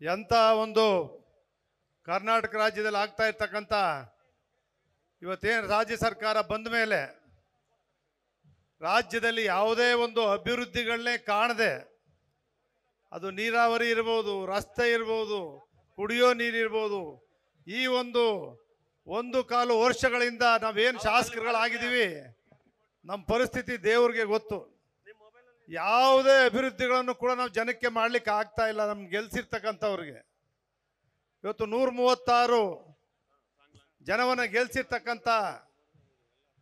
ಎಂಥ ಒಂದು ಕರ್ನಾಟಕ ರಾಜ್ಯದಲ್ಲಿ ಆಗ್ತಾ ಇರ್ತಕ್ಕಂಥ ಇವತ್ತೇನು ರಾಜ್ಯ ಸರ್ಕಾರ ಬಂದ ಮೇಲೆ ರಾಜ್ಯದಲ್ಲಿ ಯಾವುದೇ ಒಂದು ಅಭಿವೃದ್ಧಿಗಳನ್ನೇ ಕಾಣದೆ, ಅದು ನೀರಾವರಿ ಇರ್ಬೋದು, ರಸ್ತೆ ಇರ್ಬೋದು, ಕುಡಿಯೋ ನೀರಿರ್ಬೋದು, ಈ ಒಂದು ಕಾಲು ವರ್ಷಗಳಿಂದ ನಾವೇನು ಶಾಸಕರುಗಳಾಗಿದ್ದೀವಿ, ನಮ್ಮ ಪರಿಸ್ಥಿತಿ ದೇವ್ರಿಗೆ ಗೊತ್ತು. ಯಾವುದೇ ಅಭಿವೃದ್ಧಿಗಳನ್ನು ಕೂಡ ನಾವು ಜನಕ್ಕೆ ಮಾಡಲಿಕ್ಕೆ ಆಗ್ತಾ ಇಲ್ಲ. ನಮ್ಗೆ ಗೆಲ್ಸಿರ್ತಕ್ಕಂಥವ್ರಿಗೆ ಇವತ್ತು 136 ಜನವನ್ನು ಗೆಲ್ಸಿರ್ತಕ್ಕಂಥ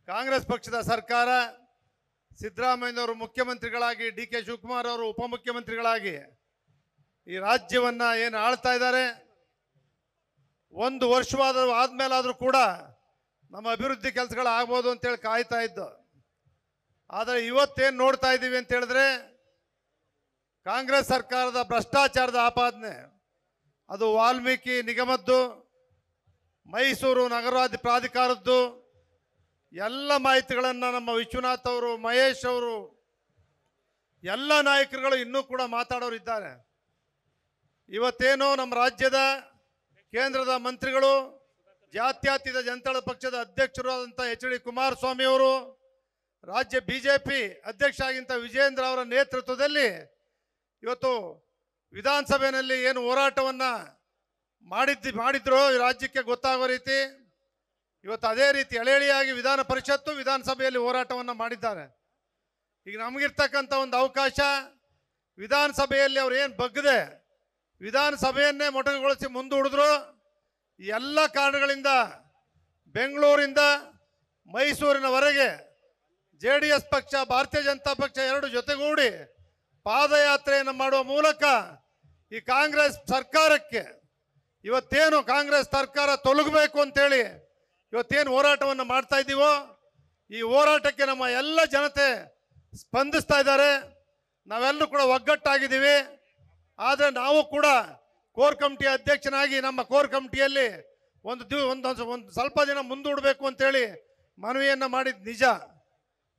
ಕಾಂಗ್ರೆಸ್ ಪಕ್ಷದ ಸರ್ಕಾರ, ಸಿದ್ದರಾಮಯ್ಯನವರು ಮುಖ್ಯಮಂತ್ರಿಗಳಾಗಿ, DK ಶಿವಕುಮಾರ್ ಅವರು ಉಪಮುಖ್ಯಮಂತ್ರಿಗಳಾಗಿ ಈ ರಾಜ್ಯವನ್ನು ಏನು ಆಳ್ತಾ ಇದ್ದಾರೆ, 1 ವರ್ಷವಾದ್ಮೇಲಾದರೂ ಕೂಡ ನಮ್ಮ ಅಭಿವೃದ್ಧಿ ಕೆಲಸಗಳು ಆಗ್ಬೋದು ಅಂತೇಳಿ ಕಾಯ್ತಾ ಇದ್ದು. ಆದರೆ ಇವತ್ತೇನು ನೋಡ್ತಾ ಇದ್ದೀವಿ ಅಂತ ಹೇಳಿದ್ರೆ, ಕಾಂಗ್ರೆಸ್ ಸರ್ಕಾರದ ಭ್ರಷ್ಟಾಚಾರದ ಆಪಾದನೆ, ಅದು ವಾಲ್ಮೀಕಿ ನಿಗಮದ್ದು, ಮೈಸೂರು ನಗರಾಭಿವೃದ್ಧಿ ಪ್ರಾಧಿಕಾರದ್ದು ಎಲ್ಲ ಮಾಹಿತಿಗಳನ್ನು ನಮ್ಮ ವಿಶ್ವನಾಥ್ ಅವರು, ಮಹೇಶ್ ಅವರು, ಎಲ್ಲ ನಾಯಕರುಗಳು ಇನ್ನೂ ಕೂಡ ಮಾತಾಡೋರು ಇದ್ದಾರೆ. ಇವತ್ತೇನೋ ನಮ್ಮ ರಾಜ್ಯದ ಕೇಂದ್ರದ ಮಂತ್ರಿಗಳು, ಜಾತ್ಯತೀತ ಜನತಾದಳ ಪಕ್ಷದ ಅಧ್ಯಕ್ಷರು ಆದಂಥ HD ಕುಮಾರಸ್ವಾಮಿ ಅವರು, ರಾಜ್ಯ BJP ಅಧ್ಯಕ್ಷ ಆಗಿಂತ ವಿಜೇಂದ್ರ ಅವರ ನೇತೃತ್ವದಲ್ಲಿ ಇವತ್ತು ವಿಧಾನಸಭೆಯಲ್ಲಿ ಏನು ಹೋರಾಟವನ್ನು ಮಾಡಿದ್ರು ಈ ರಾಜ್ಯಕ್ಕೆ ಗೊತ್ತಾಗೋ ರೀತಿ, ಇವತ್ತು ಅದೇ ರೀತಿ ಎಳೆಯಾಗಿ ವಿಧಾನ ಪರಿಷತ್ತು ವಿಧಾನಸಭೆಯಲ್ಲಿ ಹೋರಾಟವನ್ನು ಮಾಡಿದ್ದಾರೆ. ಈಗ ನಮಗಿರ್ತಕ್ಕಂಥ ಒಂದು ಅವಕಾಶ, ವಿಧಾನಸಭೆಯಲ್ಲಿ ಅವ್ರು ಏನು ಬಗ್ಗದೆ ವಿಧಾನಸಭೆಯನ್ನೇ ಮೊಟಕುಗೊಳಿಸಿ ಮುಂದೂಡಿದ್ರು. ಎಲ್ಲ ಕಾರಣಗಳಿಂದ ಬೆಂಗಳೂರಿಂದ ಮೈಸೂರಿನವರೆಗೆ JDS ಪಕ್ಷ, ಭಾರತೀಯ ಜನತಾ ಪಕ್ಷ ಎರಡು ಜೊತೆಗೂಡಿ ಪಾದಯಾತ್ರೆಯನ್ನು ಮಾಡುವ ಮೂಲಕ ಈ ಕಾಂಗ್ರೆಸ್ ಸರ್ಕಾರಕ್ಕೆ, ಇವತ್ತೇನು ಕಾಂಗ್ರೆಸ್ ಸರ್ಕಾರ ತೊಲಗಬೇಕು ಅಂತೇಳಿ ಇವತ್ತೇನು ಹೋರಾಟವನ್ನು ಮಾಡ್ತಾ ಇದ್ದೀವೋ, ಈ ಹೋರಾಟಕ್ಕೆ ನಮ್ಮ ಎಲ್ಲ ಜನತೆ ಸ್ಪಂದಿಸ್ತಾ ಇದ್ದಾರೆ. ನಾವೆಲ್ಲರೂ ಕೂಡ ಒಗ್ಗಟ್ಟಾಗಿದ್ದೀವಿ. ಆದರೆ ನಾವು ಕೂಡ ಕೋರ್ ಕಮಿಟಿ ಅಧ್ಯಕ್ಷನಾಗಿ ನಮ್ಮ ಕೋರ್ ಕಮಿಟಿಯಲ್ಲಿ ಒಂದು ಸ್ವಲ್ಪ ದಿನ ಮುಂದೂಡಬೇಕು ಅಂತೇಳಿ ಮನವಿಯನ್ನು ಮಾಡಿದ ನಿಜ.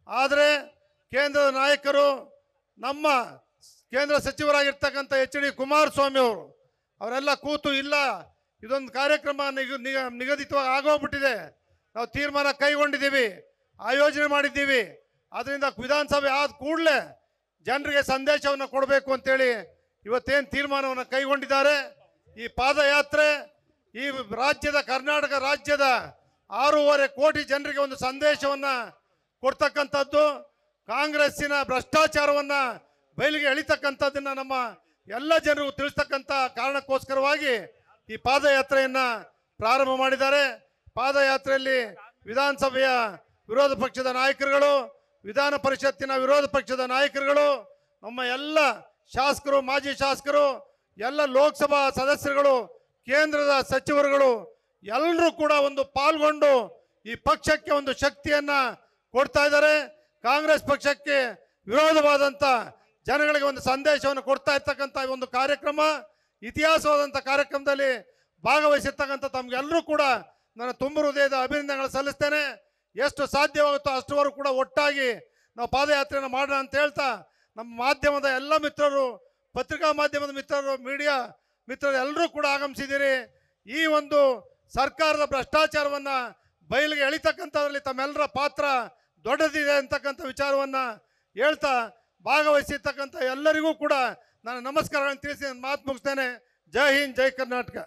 ಆದರೆ ಕೇಂದ್ರದ ನಾಯಕರು, ನಮ್ಮ ಕೇಂದ್ರ ಸಚಿವರಾಗಿರ್ತಕ್ಕಂಥ HD ಕುಮಾರಸ್ವಾಮಿ ಅವರೆಲ್ಲ ಕೂತು, ಇಲ್ಲ ಇದೊಂದು ಕಾರ್ಯಕ್ರಮ ನಿಗದಿತವಾಗಿ ಆಗೋಗ್ಬಿಟ್ಟಿದೆ, ನಾವು ತೀರ್ಮಾನ ಕೈಗೊಂಡಿದ್ದೀವಿ, ಆಯೋಜನೆ ಮಾಡಿದ್ದೀವಿ, ಅದರಿಂದ ವಿಧಾನಸಭೆ ಆದ ಕೂಡಲೇ ಜನರಿಗೆ ಸಂದೇಶವನ್ನು ಕೊಡಬೇಕು ಅಂತೇಳಿ ಇವತ್ತೇನು ತೀರ್ಮಾನವನ್ನು ಕೈಗೊಂಡಿದ್ದಾರೆ. ಈ ಪಾದಯಾತ್ರೆ ಈ ಕರ್ನಾಟಕ ರಾಜ್ಯದ 6.5 ಕೋಟಿ ಜನರಿಗೆ ಒಂದು ಸಂದೇಶವನ್ನು ಕೊಡ್ತಕ್ಕಂಥದ್ದು, ಕಾಂಗ್ರೆಸ್ಸಿನ ಭ್ರಷ್ಟಾಚಾರವನ್ನು ಬಯಲಿಗೆ ಎಳಿತಕ್ಕಂಥದ್ದನ್ನು ನಮ್ಮ ಎಲ್ಲ ಜನರು ತಿಳಿಸ್ತಕ್ಕಂಥ ಕಾರಣಕ್ಕೋಸ್ಕರವಾಗಿ ಈ ಪಾದಯಾತ್ರೆಯನ್ನು ಪ್ರಾರಂಭ ಮಾಡಿದ್ದಾರೆ. ಪಾದಯಾತ್ರೆಯಲ್ಲಿ ವಿಧಾನಸಭೆಯ ವಿರೋಧ ಪಕ್ಷದ ನಾಯಕರುಗಳು, ವಿಧಾನ ಪರಿಷತ್ತಿನ ವಿರೋಧ ಪಕ್ಷದ ನಾಯಕರುಗಳು, ನಮ್ಮ ಎಲ್ಲ ಶಾಸಕರು, ಮಾಜಿ ಶಾಸಕರು, ಎಲ್ಲ ಲೋಕಸಭಾ ಸದಸ್ಯರುಗಳು, ಕೇಂದ್ರದ ಸಚಿವರುಗಳು ಎಲ್ಲರೂ ಕೂಡ ಒಂದು ಪಾಲ್ಗೊಂಡು ಈ ಪಕ್ಷಕ್ಕೆ ಒಂದು ಶಕ್ತಿಯನ್ನು ಕೊಡ್ತಾ ಇದ್ದಾರೆ. ಕಾಂಗ್ರೆಸ್ ಪಕ್ಷಕ್ಕೆ ವಿರೋಧವಾದಂಥ ಜನಗಳಿಗೆ ಒಂದು ಸಂದೇಶವನ್ನು ಕೊಡ್ತಾ ಇರ್ತಕ್ಕಂಥ ಒಂದು ಕಾರ್ಯಕ್ರಮ, ಇತಿಹಾಸವಾದಂಥ ಕಾರ್ಯಕ್ರಮದಲ್ಲಿ ಭಾಗವಹಿಸಿರ್ತಕ್ಕಂಥ ತಮಗೆಲ್ಲರೂ ಕೂಡ ನಾನು ತುಂಬ ಹೃದಯದ ಅಭಿನಂದನೆಗಳು ಸಲ್ಲಿಸ್ತೇನೆ. ಎಷ್ಟು ಸಾಧ್ಯವಾಗುತ್ತೋ ಅಷ್ಟುವರೆಗೂ ಕೂಡ ಒಟ್ಟಾಗಿ ನಾವು ಪಾದಯಾತ್ರೆಯನ್ನು ಮಾಡೋಣ ಅಂತ ಹೇಳ್ತಾ, ನಮ್ಮ ಮಾಧ್ಯಮದ ಎಲ್ಲ ಮಿತ್ರರು, ಪತ್ರಿಕಾ ಮಾಧ್ಯಮದ ಮಿತ್ರರು, ಮೀಡಿಯಾ ಮಿತ್ರರು ಎಲ್ಲರೂ ಕೂಡ ಆಗಮಿಸಿದ್ದೀರಿ. ಈ ಒಂದು ಸರ್ಕಾರದ ಭ್ರಷ್ಟಾಚಾರವನ್ನು ಬಯಲಿಗೆ ಎಳಿತಕ್ಕಂಥದ್ರಲ್ಲಿ ತಮ್ಮೆಲ್ಲರ ಪಾತ್ರ ದೊಡ್ಡದಿದೆ ಅಂತಕ್ಕಂಥ ವಿಚಾರವನ್ನು ಹೇಳ್ತಾ, ಭಾಗವಹಿಸಿರ್ತಕ್ಕಂಥ ಎಲ್ಲರಿಗೂ ಕೂಡ ನಾನು ನಮಸ್ಕಾರಗಳನ್ನು ತಿಳಿಸಿ ನನ್ನ ಮಾತು ಮುಗಿಸ್ತೇನೆ. ಜೈ ಹಿಂದ್, ಜೈ ಕರ್ನಾಟಕ.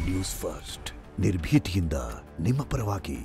ನ್ಯೂಸ್ ಫಸ್ಟ್, ನಿರ್ಭೀತಿಯಿಂದ ನಿಮ್ಮ ಪರವಾಗಿ.